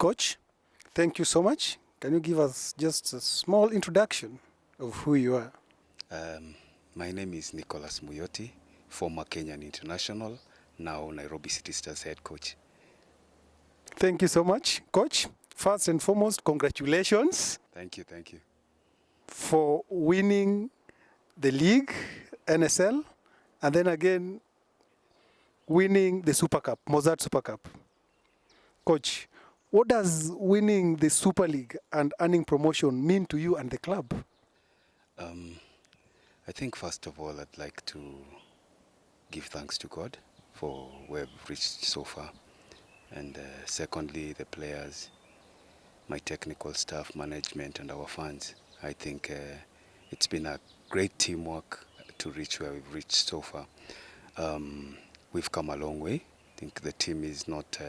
Coach, thank you so much. Can you give us just a small introduction of who you are? Um, my name is Nicholas Muyoti, former Kenyan international, now Nairobi City Stars head coach. Thank you so much, Coach. First and foremost, congratulations Thank you. for winning the league, NSL, and then again winning the Super Cup, Mozart Super Cup. Coach, what does winning the Super League and earning promotion mean to you and the club? Um, I think first of all, I'd like to give thanks to God for where we've reached so far. And secondly, the players, my technical staff, management, and our fans. I think it's been a great teamwork to reach where we've reached so far. We've come a long way. I think the team is not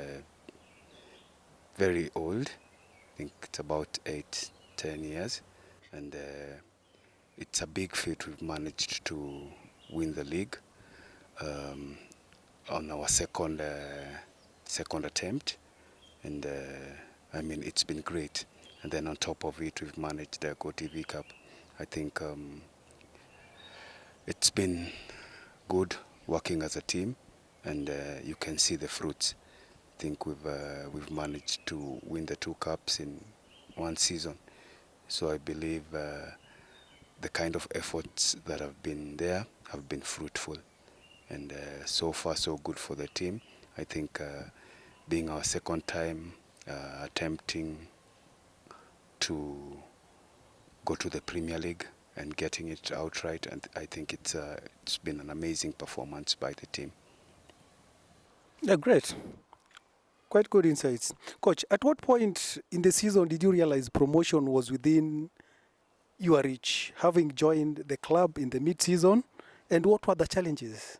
very old. I think it's about 8-10 years. And it's a big feat. We've managed to win the league on our second attempt. And I mean, it's been great. And then on top of it, we've managed the Go TV Cup. I think it's been good working as a team, and you can see the fruits. I think we've managed to win the two cups in one season. So I believe the kind of efforts that have been there have been fruitful, and so far so good for the team. I think being our second time attempting to go to the Premier League and getting it outright, and I think it's been an amazing performance by the team. Yeah, great. Quite good insights. Coach, at what point in the season did you realize promotion was within your reach, having joined the club in the mid-season, and what were the challenges?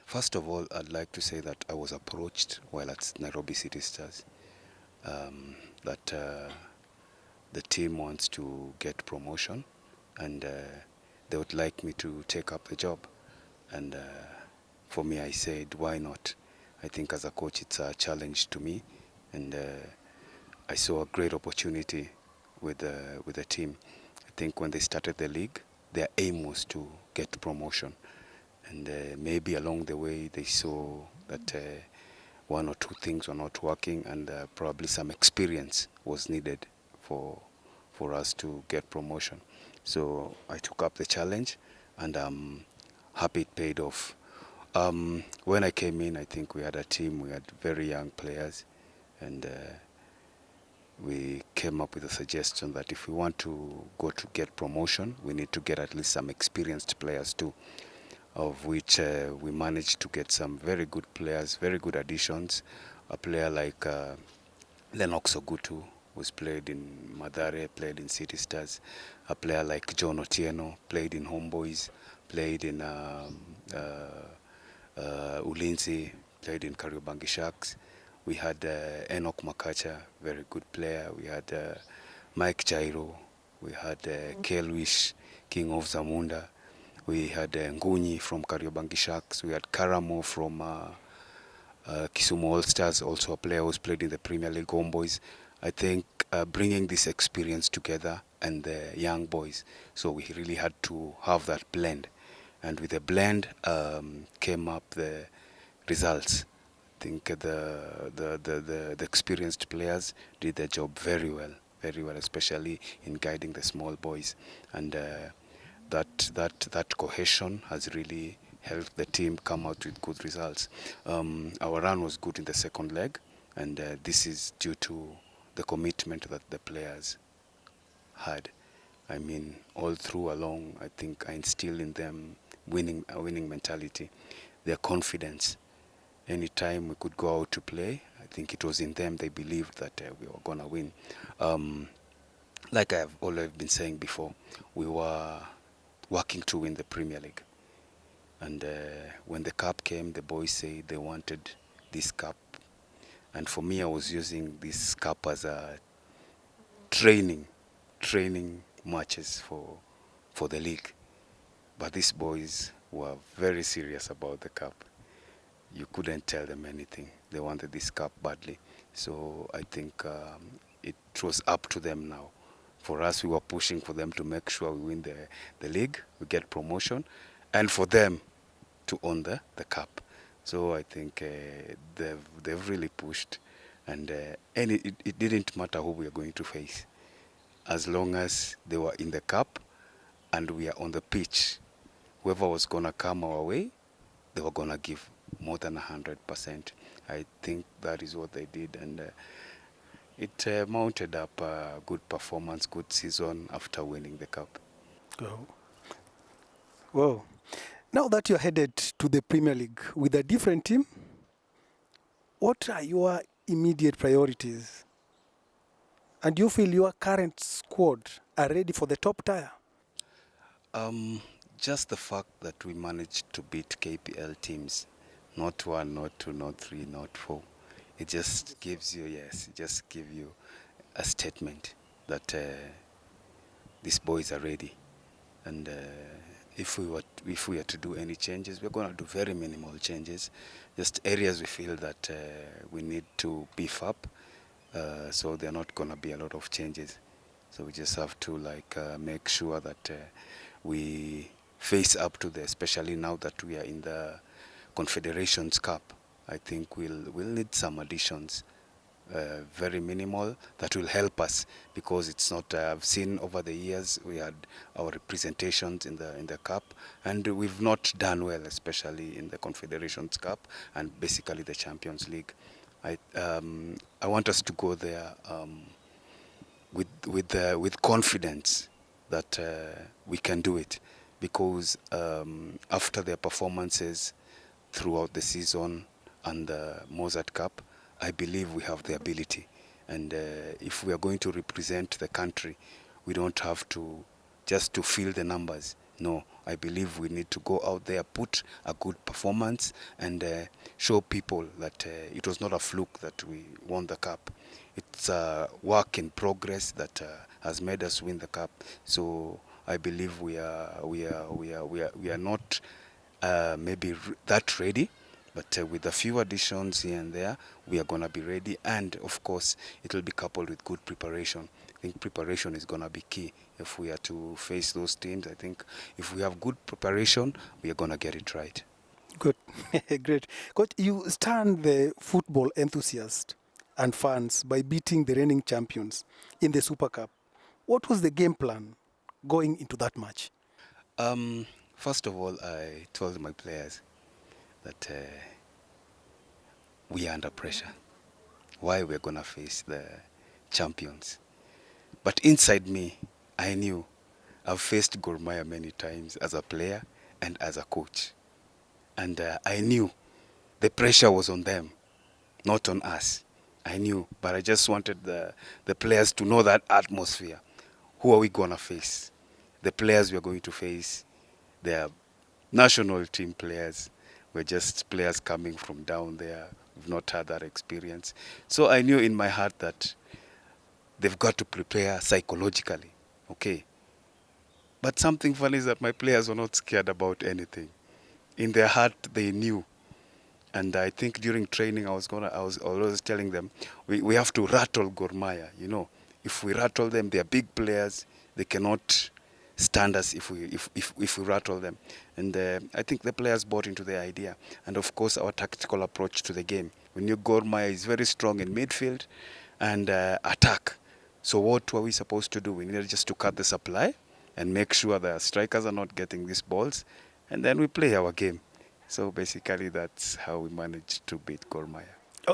First of all, I'd like to say that I was approached while at Nairobi City Stars that the team wants to get promotion, and they would like me to take up the job. And for me, I said, why not? I think as a coach, it's a challenge to me, and I saw a great opportunity with the team. I think when they started the league, their aim was to get promotion, and maybe along the way they saw that one or two things were not working, and probably some experience was needed for us to get promotion. So I took up the challenge, and I'm happy it paid off. When I came in, I think we had a team, we had very young players, and we came up with a suggestion that if we want to go to get promotion, we need to get at least some experienced players too, of which we managed to get some very good players, very good additions. A player like Lennox Ogutu, who's played in Mathare, played in City Stars. A player like John Otieno, played in Homeboys, played in Ulinzi, played in Kariobangi Sharks. We had Enoch Makacha, very good player. We had Mike Jairo. We had Kelwish, King of Zamunda. We had Ngunyi from Kariobangi Sharks. We had Karamo from Kisumu All Stars, also a player who's played in the Premier League Homeboys. I think bringing this experience together and the young boys, so we really had to have that blend. And with the blend came up the results. I think the experienced players did their job very well, especially in guiding the small boys. And that cohesion has really helped the team come out with good results. Our run was good in the second leg, and this is due to the commitment that the players had. I mean, all through along, I think I instilled in them a winning mentality, their confidence. Anytime we could go out to play, I think it was in them. They believed that we were gonna win. Like I've always been saying before, we were working to win the Premier League. And when the cup came, the boys said they wanted this cup. And for me, I was using this cup as a training matches for the league. But these boys were very serious about the cup. You couldn't tell them anything. They wanted this cup badly. So I think it was up to them now. For us, we were pushing for them to make sure we win the league, we get promotion, and for them to own the cup. So I think they've really pushed, and it didn't matter who we are going to face, as long as they were in the cup and we are on the pitch. Whoever was gonna come our way, they were gonna give more than 100%. I think that is what they did, and it mounted up a good performance, good season after winning the cup. Oh. Whoa. Now that you're headed to the Premier League with a different team, what are your immediate priorities? And do you feel your current squad are ready for the top tier? Um, just the fact that we managed to beat KPL teams, not one, not two, not three, not four, it just gives you, yes, it just gives you a statement that these boys are ready. And if we are to do any changes, we're going to do very minimal changes, just areas we feel that we need to beef up. So there are not going to be a lot of changes. So we just have to make sure that we face up to the, especially now that we are in the Confederations Cup. I think we'll need some additions, very minimal, that will help us, because it's not. I've seen over the years we had our representations in the cup, and we've not done well, especially in the Confederations Cup and basically the Champions League. I want us to go there with confidence that we can do it, because after their performances throughout the season and the Mozart Cup, I believe we have the ability. And if we are going to represent the country, we don't have to just to fill the numbers. No, I believe we need to go out there, put a good performance, and show people that it was not a fluke that we won the cup. It's a work in progress that has made us win the cup. So I believe we are not maybe that ready, but with a few additions here and there, we are going to be ready. And of course, it will be coupled with good preparation. I think preparation is going to be key if we are to face those teams. I think if we have good preparation, we are going to get it right. Good. Great. Coach, you stunned the football enthusiasts and fans by beating the reigning champions in the Super Cup. What was the game plan going into that match? Um, First of all, I told my players that we are under pressure. Why we're going to face the champions. But inside me, I knew I've faced Gor Mahia many times as a player and as a coach. And I knew the pressure was on them, not on us. I knew, but I just wanted the players to know that atmosphere. Who are we going to face? The players we are going to face, they are national team players. We're just players coming from down there. We've not had that experience. So I knew in my heart that they've got to prepare psychologically. Okay. But something funny is that my players were not scared about anything. In their heart, they knew. And I think during training, I was always telling them, we have to rattle Gor Mahia. You know, if we rattle them, they are big players. They cannot stand us if we rattle them. And I think the players bought into the idea. And of course, our tactical approach to the game. We knew Gor Mahia is very strong in midfield and attack. So what were we supposed to do? We needed just to cut the supply and make sure the strikers are not getting these balls, and then we play our game. So basically, that's how we managed to beat Gor Mahia.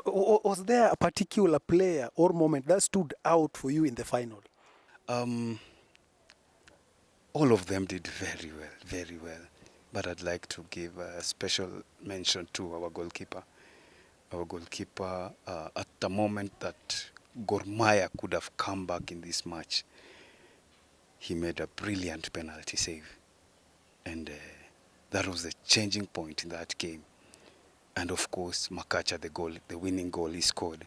Was there a particular player or moment that stood out for you in the final? Um, all of them did very well, very well. But I'd like to give a special mention to our goalkeeper. Our goalkeeper, at the moment that Gor Mahia could have come back in this match, he made a brilliant penalty save. And that was the changing point in that game. And of course, Makacha, the winning goal he scored,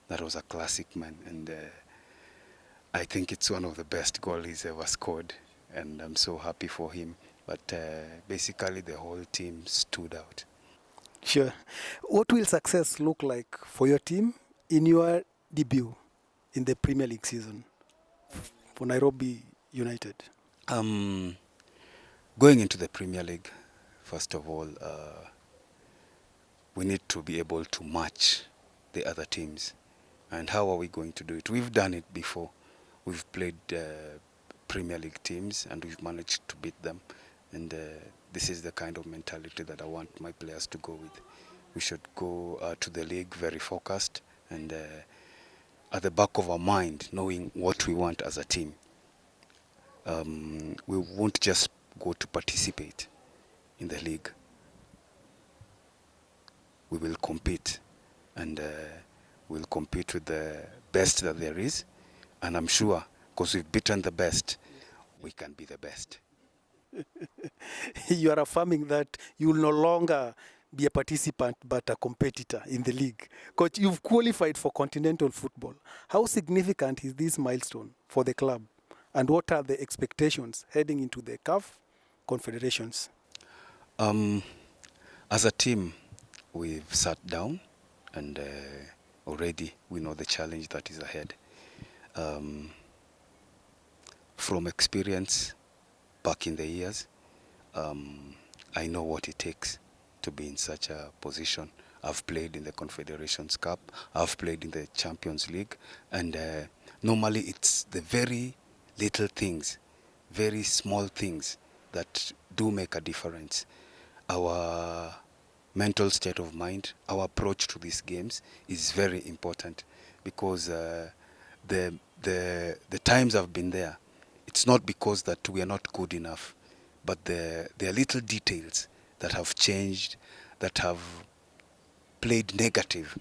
that was a classic, man. And I think it's one of the best goals he's ever scored. And I'm so happy for him. But basically, the whole team stood out. Sure. What will success look like for your team In your debut in the Premier League season for Nairobi United? Um, Going into the Premier League, first of all, we need to be able to match the other teams. And how are we going to do it? We've done it before. We've played Premier League teams and we've managed to beat them. And this is the kind of mentality that I want my players to go with. We should go to the league very focused and at the back of our mind, knowing what we want as a team. We won't just go to participate in the league. We will compete, and we'll compete with the best that there is. And I'm sure, because we've beaten the best, we can be the best. You are affirming that you will no longer be a participant but a competitor in the league. Coach, you've qualified for continental football. How significant is this milestone for the club? And what are the expectations heading into the CAF Confederations? As a team, we've sat down and already we know the challenge that is ahead. From experience back in the years, I know what it takes to be in such a position. I've played in the Confederations Cup, I've played in the Champions League, and normally it's the very little things, very small things that do make a difference. Our mental state of mind, our approach to these games is very important because the times I've been there, it's not because that we are not good enough, but there are little details that have changed, that have played negative,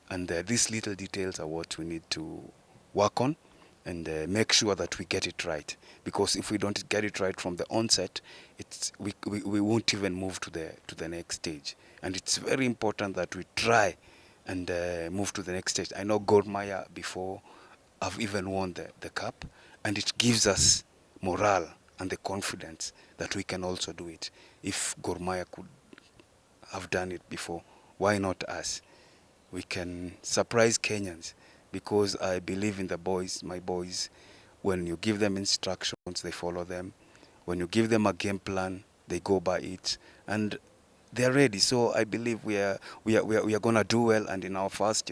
and these little details are what we need to work on and make sure that we get it right. Because if we don't get it right from the onset, we won't even move to the next stage. And it's very important that we try and move to the next stage. I know Gor Mahia before have even won the cup, and it gives us morale and the confidence that we can also do it. If Gor Mahia could have done it before, why not us? We can surprise Kenyans because I believe in the boys, my boys. When you give them instructions, they follow them. When you give them a game plan, they go by it, and they're ready. So I believe we are gonna do well. And in our first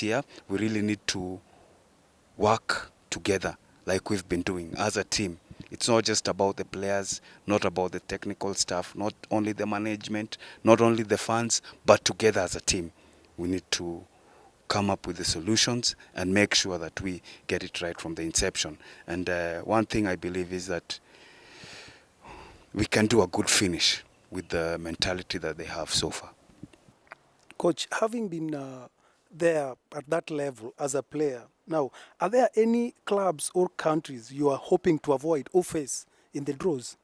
year, we really need to work together like we've been doing as a team. It's not just about the players, not about the technical stuff, not only the management, not only the fans, but together as a team. We need to come up with the solutions and make sure that we get it right from the inception. And one thing I believe is that we can do a good finish with the mentality that they have so far. Coach, having been there at that level as a player, now, are there any clubs or countries you are hoping to avoid or face in the draws?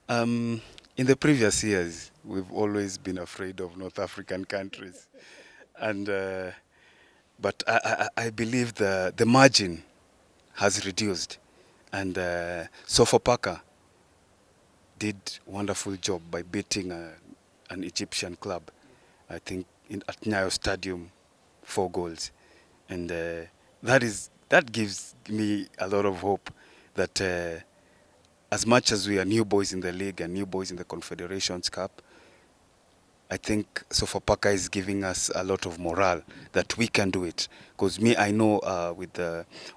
In the previous years, we've always been afraid of North African countries. And but I believe the margin has reduced. And Sofapaka did wonderful job by beating an Egyptian club, I think at Nyayo Stadium, 4 goals. And that gives me a lot of hope that as much as we are new boys in the league and new boys in the Confederations Cup, I think Sofapaka is giving us a lot of morale that we can do it. Because I know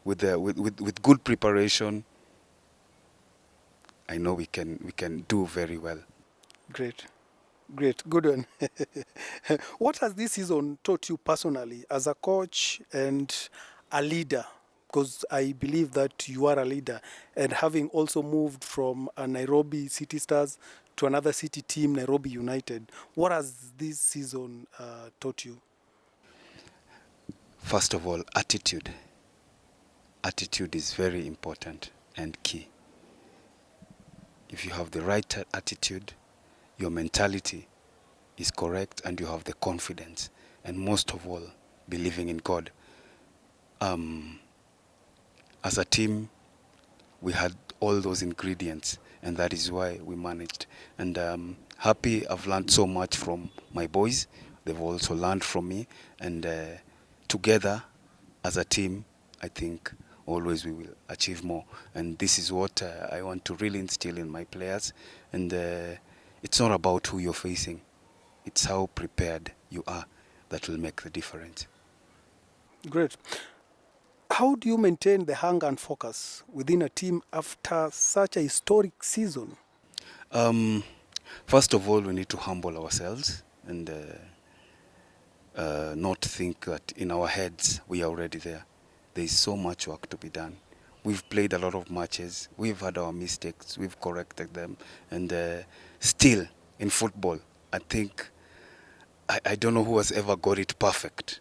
with good preparation, I know we can do very well. Great. Great. Good one. What has this season taught you personally as a coach and a leader? Because I believe that you are a leader, and having also moved from a Nairobi City Stars to another city team, Nairobi United, what has this season taught you? First of all, attitude. Attitude is very important and key. If you have the right attitude, your mentality is correct, and you have the confidence, and most of all, believing in God. As a team, we had all those ingredients, and that is why we managed. And happy I've learned so much from my boys. They've also learned from me, and together as a team, I think always we will achieve more. And this is what I want to really instill in my players. And it's not about who you're facing; it's how prepared you are that will make the difference. Great. How do you maintain the hunger and focus within a team after such a historic season? Um, First of all, we need to humble ourselves and not think that in our heads we are already there. There is so much work to be done. We've played a lot of matches. We've had our mistakes. We've corrected them, and still in football, I think I don't know who has ever got it perfect.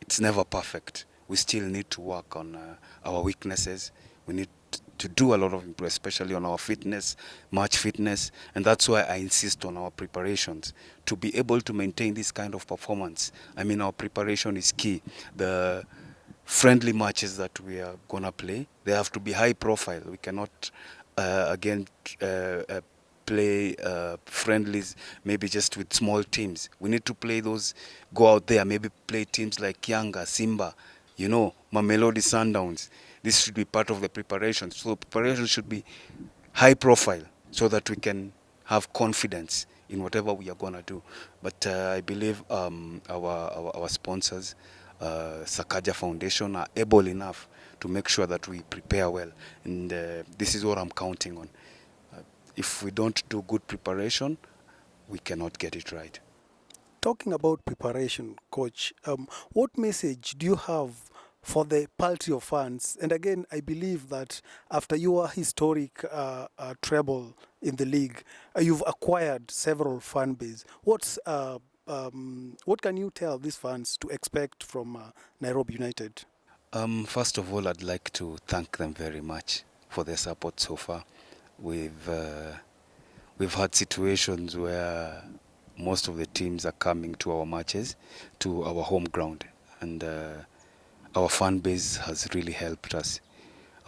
It's never perfect. We still need to work on our weaknesses. We need to do a lot of improve, especially on our fitness, match fitness, and that's why I insist on our preparations to be able to maintain this kind of performance. I mean, our preparation is key. The friendly matches that we are gonna play, they have to be high profile. We cannot again uh, uh, play friendlies maybe just with small teams. We need to play those, go out there, maybe play teams like Yanga, Simba, Mamelodi Sundowns. This should be part of the preparation. So preparation should be high profile so that we can have confidence in whatever we are going to do. But I believe our sponsors, Sakaja Foundation, are able enough to make sure that we prepare well. And this is what I'm counting on. If we don't do good preparation, we cannot get it right. Talking about preparation, coach, what message do you have for the paltry of fans? And again, I believe that after your historic treble in the league, you've acquired several fan base. What can you tell these fans to expect from Nairobi United? First of all, I'd like to thank them very much for their support so far. We've uh, we've had situations where most of the teams are coming to our matches, to our home ground, and our fan base has really helped us.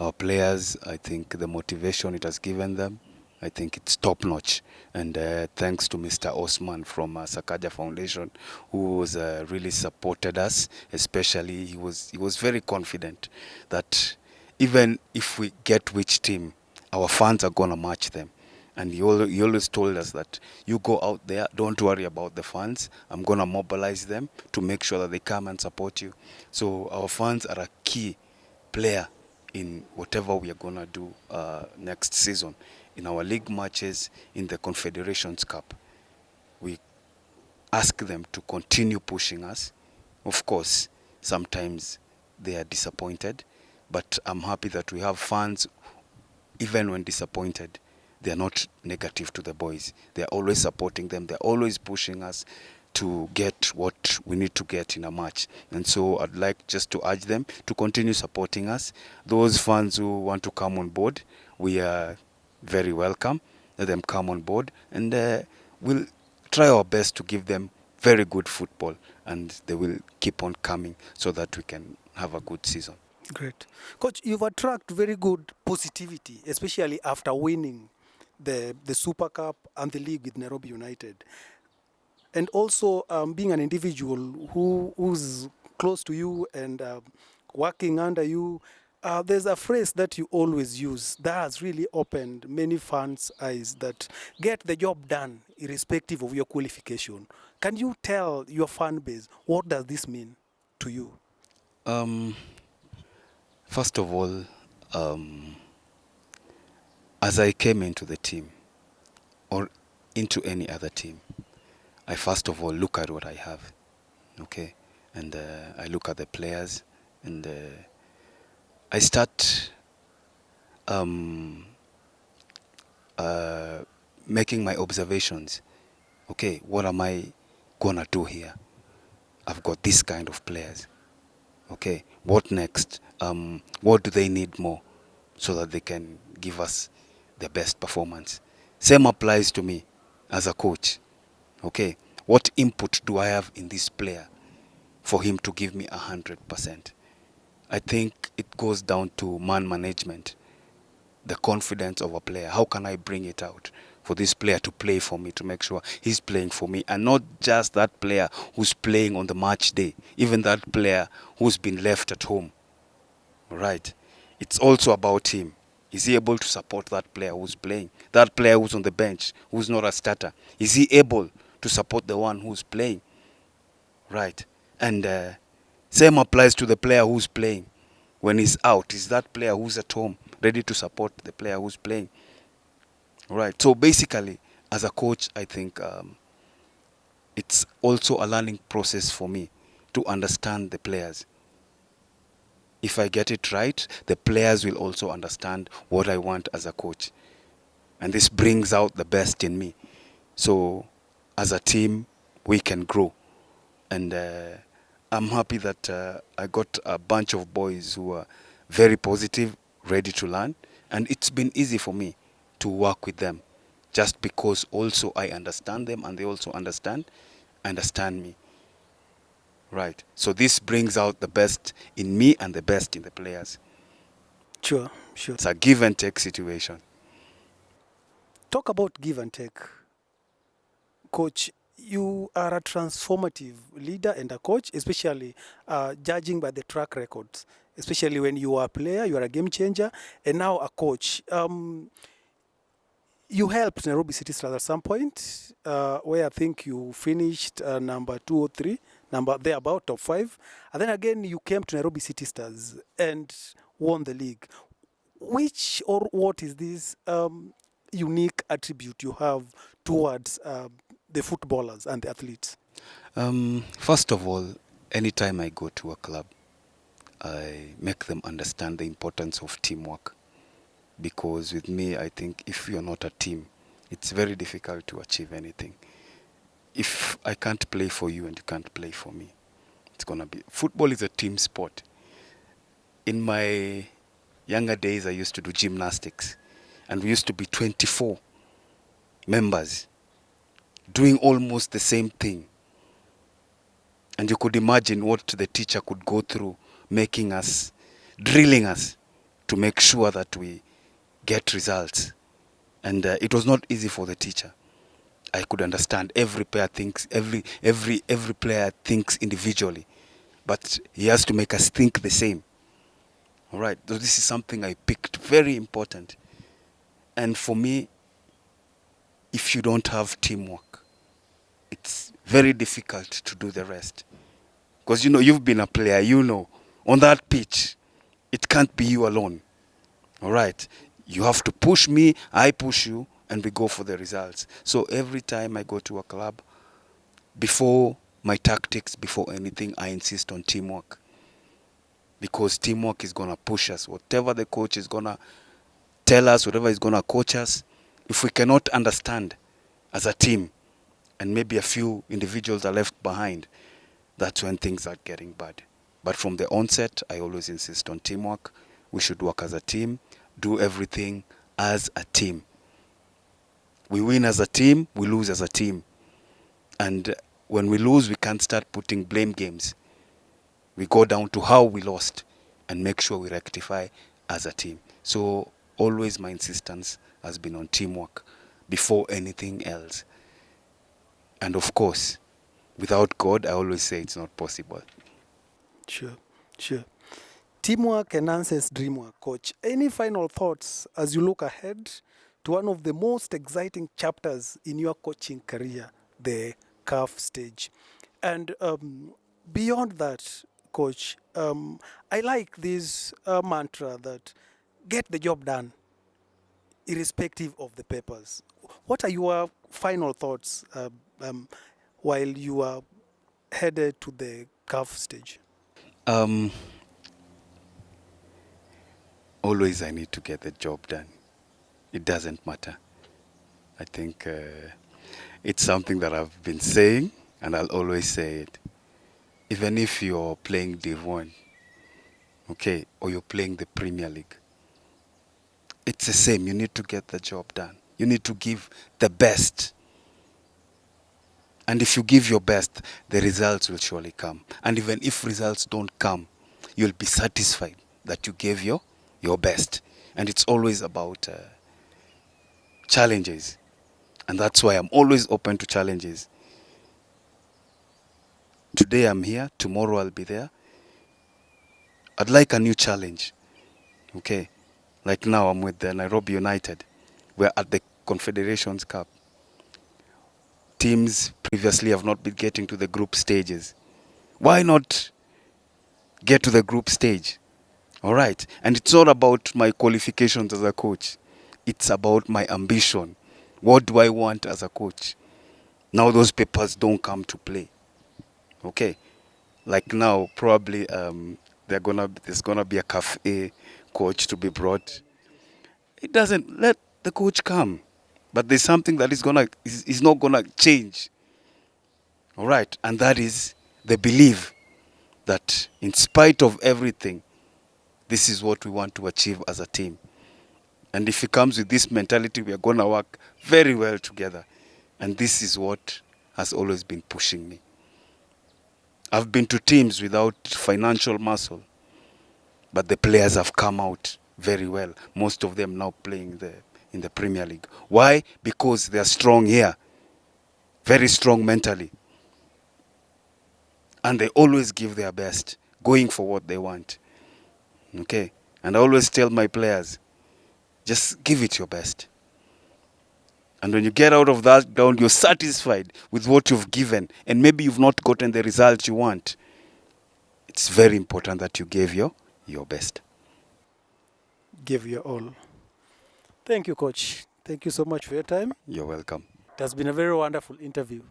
Our players, I think the motivation it has given them, I think it's top notch. And thanks to Mr. Osman from Sakaja Foundation, who was really supported us. Especially, he was very confident that even if we get which team, our fans are gonna match them. And he always told us that you go out there, don't worry about the fans. I'm gonna mobilize them to make sure that they come and support you. So our fans are a key player in whatever we are going to do next season, in our league matches, in the Confederations Cup. We ask them to continue pushing us. Of course, sometimes they are disappointed, but I'm happy that we have fans, even when disappointed, they are not negative to the boys. They are always supporting them. They're always pushing us to get what we need to get in a match. And so I'd like just to urge them to continue supporting us. Those fans who want to come on board, we are very welcome. Let them come on board, and we'll try our best to give them very good football, and they will keep on coming so that we can have a good season. Great. Coach, you've attracted very good positivity, especially after winning the Super Cup and the league with Nairobi United. And also being an individual who's close to you and working under you, there's a phrase that you always use that has really opened many fans' eyes that get the job done irrespective of your qualification. Can you tell your fan base what does this mean to you? Um, First of all, as I came into the team or into any other team, I first of all look at what I have, okay, and I look at the players, and I start um, uh, making my observations. Okay, what am I gonna do here? I've got this kind of players. Okay, what next? What do they need more so that they can give us their best performance? Same applies to me as a coach. Okay, what input do I have in this player for him to give me 100%? I think it goes down to man management, the confidence of a player. How can I bring it out? for this player to play for me, to make sure he's playing for me, and not just that player who's playing on the match day, even that player who's been left at home. Right? It's also about him. Is he able to support that player who's playing? That player who's on the bench, who's not a starter. Is he able to support the one who's playing? Right? And same applies to the player who's playing. When he's out, is that player who's at home ready to support the player who's playing? Right? So basically, as a coach, I think it's also a learning process for me to understand the players. If I get it right, the players will also understand what I want as a coach. And this brings out the best in me. So as a team, we can grow. And I'm happy that I got a bunch of boys who are very positive, ready to learn. And it's been easy for me to work with them, just because also I understand them and they also understand me. Right. So this brings out the best in me and the best in the players. Sure, sure. It's a give and take situation. Talk about give and take. Coach, you are a transformative leader and a coach, especially judging by the track records, especially when you are a player, you are a game changer, and now a coach. You helped Nairobi City Stars at some point, where I think you finished number 2 or 3, number there about top 5, and then again you came to Nairobi City Stars and won the league. Which or what is this unique attribute you have towards the footballers and the athletes? First of all, anytime I go to a club, I make them understand the importance of teamwork. Because with me, I think if you're not a team, it's very difficult to achieve anything. If I can't play for you and you can't play for me, it's gonna be... Football is a team sport. In my younger days, I used to do gymnastics, and we used to be 24 members doing almost the same thing. And you could imagine what the teacher could go through, making us, drilling us to make sure that we get results. And it was not easy for the teacher. I could understand every player thinks, every player thinks individually, but he has to make us think the same. All right, so this is something I picked, very important. And for me, if you don't have teamwork, it's very difficult to do the rest. Because you've been a player, on that pitch, it can't be you alone. All right, you have to push me, I push you, and we go for the results. So every time I go to a club, before my tactics, before anything, I insist on teamwork. Because teamwork is going to push us. Whatever the coach is going to tell us, whatever is going to coach us, if we cannot understand as a team, and maybe a few individuals are left behind, that's when things are getting bad. But from the onset, I always insist on teamwork. We should work as a team, do everything as a team. We win as a team, we lose as a team. And when we lose, we can't start putting blame games. We go down to how we lost and make sure we rectify as a team. So always my insistence has been on teamwork before anything else. And of course, without God, I always say it's not possible. Sure, sure. Teamwork enhances dreamwork, coach. Any final thoughts as you look ahead to one of the most exciting chapters in your coaching career, the CAF stage? And beyond that, coach, I like this mantra that get the job done, irrespective of the papers. What are your final thoughts while you are headed to the CAF stage? Always I need to get the job done. It doesn't matter. I think it's something that I've been saying, and I'll always say it. Even if you're playing Div 1, okay, or you're playing the Premier League, it's the same. You need to get the job done. You need to give the best. And if you give your best, the results will surely come. And even if results don't come, you'll be satisfied that you gave your best. And it's always about challenges. And that's why I'm always open to challenges. Today I'm here, tomorrow I'll be there. I'd like a new challenge. Okay. Like now I'm with the Nairobi United. We're at the Confederations Cup. Teams previously have not been getting to the group stages. Why not get to the group stage? All right. And it's not about my qualifications as a coach. It's about my ambition. What do I want as a coach? Now those papers don't come to play. Okay. Like now, probably there's gonna be a cafe coach to be brought. It doesn't let the coach come. But there's something that is not gonna change. All right. And that is the belief that in spite of everything, this is what we want to achieve as a team. And if it comes with this mentality, we are going to work very well together. And this is what has always been pushing me. I've been to teams without financial muscle, but the players have come out very well. Most of them now playing in the Premier League. Why? Because they are strong here, very strong mentally. And they always give their best, going for what they want. Okay? And I always tell my players, just give it your best. And when you get out of that ground, you're satisfied with what you've given. And maybe you've not gotten the result you want. It's very important that you gave your best. Give your all. Thank you, Coach. Thank you so much for your time. You're welcome. It has been a very wonderful interview.